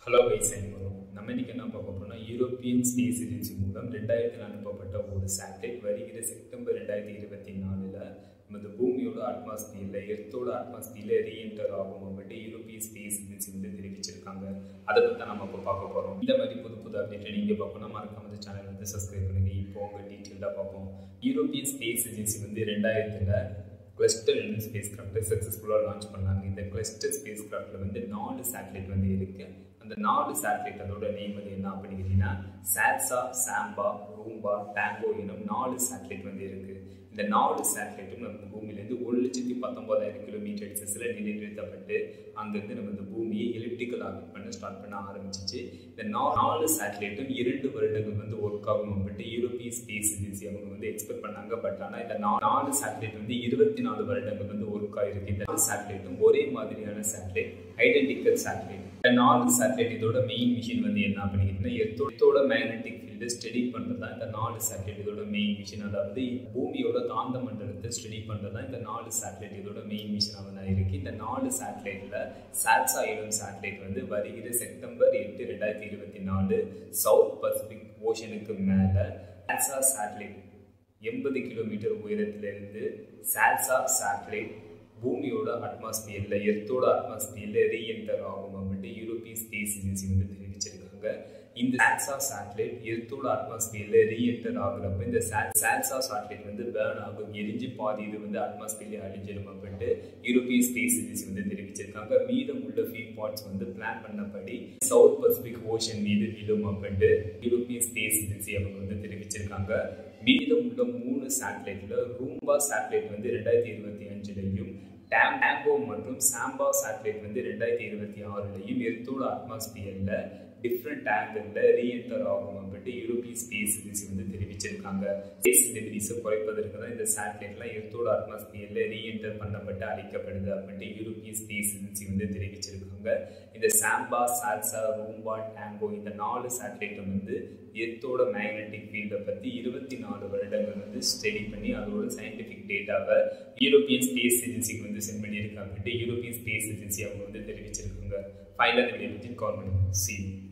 Hello வைசைமரும் நம்ம இன்னைக்கு என்ன பார்க்க போறோம்னா யூரோப்பியன் ஸ்பேஸ் ஏஜென்சி மூலம் 2000 அனுப்பப்பட்ட ஒரு சேட்டலைட் வருகிற செப்டம்பர் 2024 நம்ம பூமியோட அட்மாஸ்பியர்ல எர்த்தோட அட்மாஸ்பியர்ல ரீஎன்டர் ஆகும் அப்படின்ட்டு யூரோப்பியன் ஸ்பேஸ் ஏஜென்சி வந்து தெரிவிச்சிருக்காங்க. அதை பற்றி நம்ம இப்போ பார்க்க போறோம். இந்த மாதிரி புது அப்டேட் நீங்க பார்க்கணும் மறக்காம இந்த சேனல் வந்து சப்ஸ்கிரைப் பண்ணுங்க. இப்போ உங்க டீட்டெயிலாக பார்ப்போம். யூரோப்பியன் ஸ்பேஸ் ஏஜென்சி வந்து 2000 கிளஸ்டர் ஸ்பேஸ் கிராஃப்டை சக்ஸஸ்ஃபுல்லாக லான்ச் பண்ணாங்க. இந்த கிளஸ்டர் ஸ்பேஸ் கிராஃப்டில் வந்து 4 சேட்டலைட் வந்து இருக்கு. அந்த 4 சேட்டலைட் அதோட நேம் வந்து என்ன அப்படிங்கிறீங்கன்னா சாட்ஸா, சாம்பா, ரூம்பா, டேங்கோ எனும் 4 சேட்டலைட் வந்து இருக்கு. இந்த 4 சேட்டலைட்டும் நம்ம பூமியிலேருந்து 1,19,000 கிலோமீட்டர் டிஸ்டன்ஸில் நிலைநிறுத்தப்பட்டு அங்கேருந்து நம்ம இந்த பூமியை எலிப்டிக்கல் ஆர்பிட் பண்ண ஸ்டார்ட் பண்ண ஆரம்பிச்சிச்சு. இந்த 4 சேட்டலைட்டும் 2 வருடங்கள் வந்து ஒர்க் ஆகும் அப்படின்ட்டு யூரோப்பியன் ஸ்பேஸ் ஏஜென்சி அவங்க வந்து எக்ஸ்பெக்ட் பண்ணாங்க. பட் ஆனால் இந்த 4 சேட்டலைட் வந்து 24 வருடங்கள் வந்து ஒர்க் ஆகிருக்கு. இந்த 4 சேட்டலைட்டும் ஒரே மாதிரியான சேட்டலைட், ஐடென்டிக்கல் சேட்டலைட். இந்த 4 சேட்டலைட் இதோட மெயின் மிஷன் வந்து என்ன அப்படிங்கிறீங்கன்னா எர்த்தோட மேக்னெட்டிக் ஃபீல்டு ஸ்டடி பண்ணுறது தான் இந்த 4 சேட்டலைட் இதோட மெயின் மிஷன். அதாவது பூமியோட காந்த மண்டலத்தை ஸ்டடி பண்ணுறது தான் இந்த 4 சேட்டலைட் இதோட மெயின் மிஷனாக தான் இருக்கு. இந்த 4 சேட்டலைட்ல சாட்ஸா எனும் சேட்டலைட் வந்து வருகிற செப்டம்பர் 8, 2024 சவுத் பசிபிக் ஓஷனுக்கு மேல சாட்ஸா சேட்டலைட் 80 கிலோமீட்டர் உயரத்திலிருந்து சாட்ஸா சேட்டலைட் பூமியோட அட்மாஸ்பியர்ல எர்த்தோட அட்மாஸ்பியர்ல ரீஎன்டர் ஆகும் அப்படின்ட்டு யூரோப்பியன் ஸ்பேஸ் ஏஜென்சி வந்து தெரிவிச்சிருக்காங்க. இந்த சாட்ஸா சேட்டலைட் எர்த்தோட அட்மாஸ்பியர்ல ரீஎன்டர் ஆகுறப்ப இந்த சாட்ஸா சேட்டலைட் வந்து பேர்ன் ஆகும், எரிஞ்சு பாதி இது வந்து அட்மாஸ்பியர்ல அழிஞ்சிடும் அப்படின்ட்டு யூரோப்பியன் ஸ்பேஸ் ஏஜென்சி வந்து தெரிவிச்சிருக்காங்க. மீதம் உள்ள ஃபியூ பார்ட்ஸ் வந்து பிளான் பண்ணபடி சவுத் பசிபிக் ஓஷன் மீது விழும் அப்படின்ட்டு யூரோப்பியன் ஸ்பேஸ் ஏஜென்சி அவங்க வந்து தெரிவிச்சிருக்காங்க. மீதம் உள்ள 3 சேட்டலைட்ல ரூம்பா சேட்டலைட் வந்து 2025 டேங்கோ மற்றும் சாம்பா சேட்டலைட் வந்து 2026 எர்த்தோட அட்மாஸ்பியர்ல டிஃப்ரெண்ட் ஆங்கிள் ரீஎன்டர் ஆகும் அப்படின்ட்டு யூரோப்பியன் ஸ்பேஸ் ஏஜென்சி வந்து தெரிவிச்சிருக்காங்க. ஸ்பேஸ் டெபிரிஸை குறைப்பதற்கு தான் இந்த சேட்டலைட்லாம் எர்த்தோட அட்மாஸ்பியர்ல ரீஎன்டர் பண்ணப்பட்டு அழிக்கப்படுது அப்படின்ட்டு யூரோப்பியன் ஸ்பேஸ் ஏஜென்சி வந்து தெரிவிச்சிருக்காங்க. இந்த சாம்பா, சாட்ஸா, ரூம்பா, டேங்கோ இந்த 4 சேட்டலைட்டும் வந்து எர்த்தோட மேக்னெட்டிக் ஃபீல்டை பற்றி 24 வருடங்கள் வந்து ஸ்டடி பண்ணி அதோட சயின்டிஃபிக் டேட்டாவை யூரோப்பியன் ஸ்பேஸ் ஏஜென்சிக்கு வந்து சென்ட் பண்ணியிருக்காங்க அப்படின்ட்டு யூரோப்பியன் ஸ்பேஸ் ஏஜென்சி அவங்க வந்து தெரிவிச்சிருக்காங்க. ஃபைனல் வீடியோ பற்றி கால் பண்ணுங்க. See you.